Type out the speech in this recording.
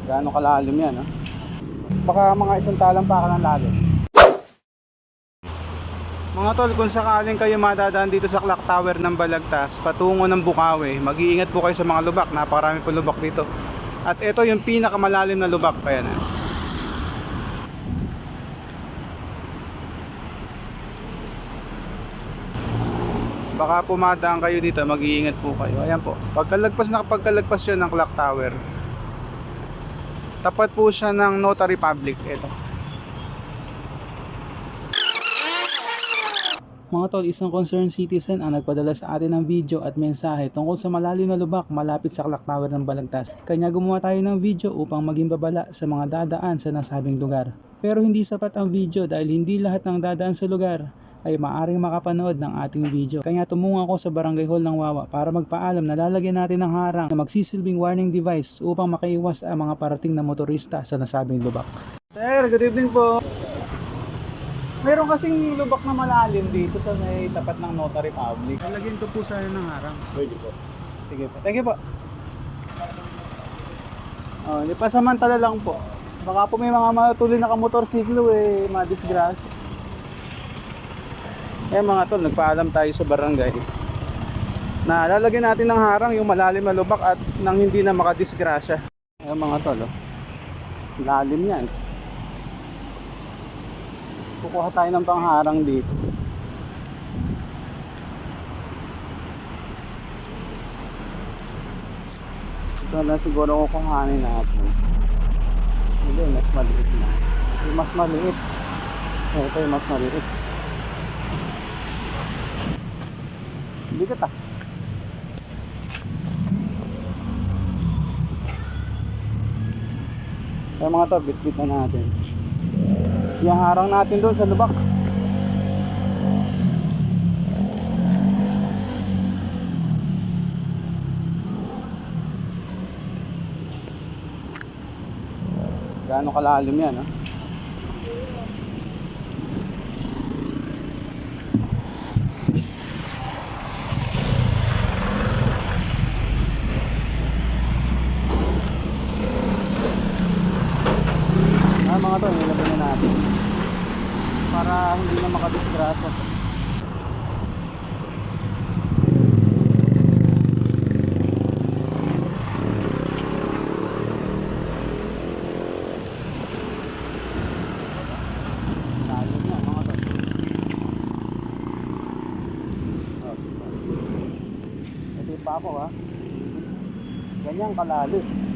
Gaano kalalim yan, ha? Baka mga isang talampakan ng lalim. Mga tol, kung sakaling kayo madadaan dito sa Clock Tower ng Balagtas patungo ng Bukawi, mag-iingat po kayo sa mga lubak. Napakarami po lubak dito. At ito yung pinakamalalim na lubak. Ayan, baka pumadaan kayo dito, mag-iingat po kayo. Ayan po, pagkalagpas yun ng Clock Tower, tapat po siya ng Notary Public. Ito mga tol, isang concerned citizen ang nagpadala sa atin ng video at mensahe tungkol sa malalim na lubak malapit sa Clock Tower ng Balagtas. Kanya gumawa tayo ng video upang maging babala sa mga dadaan sa nasabing lugar. Pero hindi sapat ang video dahil hindi lahat ng dadaan sa lugar ay maaring makapanood ng ating video. Kaya tumungo ako sa Barangay Hall ng Wawa para magpaalam na lalagyan natin ng harang na magsisilbing warning device upang makaiwas ang mga parating na motorista sa nasabing lubak. Sir, good evening po. Meron kasing lubak na malalim dito sa may tapat ng Notary Public. Lalagyan ko po sana ng harang. Pwede po. Sige po. Thank you po. Oh, di pasamantala lang po. Baka po may mga matuloy na kamotorsiklo madisgrasya. Mga tol, nagpaalam tayo sa barangay na lalagyan natin ng harang yung malalim na lubak at nang hindi na makadisgrasya. Mga tol, lalim yan. Kukuha tayo ng pangharang dito. Ito na siguro kukuhanin natin. Hindi, mas maliit na. Yung mas maliit. Ito yung mas maliit. Bigat ah. Kaya mga to, bit-bit na natin. Yung harang natin doon sa lubak. Gaano kalalim yan, ha? Mga to, nilagay na natin para hindi na makadisgrasya. Lalim yan mga to. Ito yung papo, ha? Ganyan kalalim.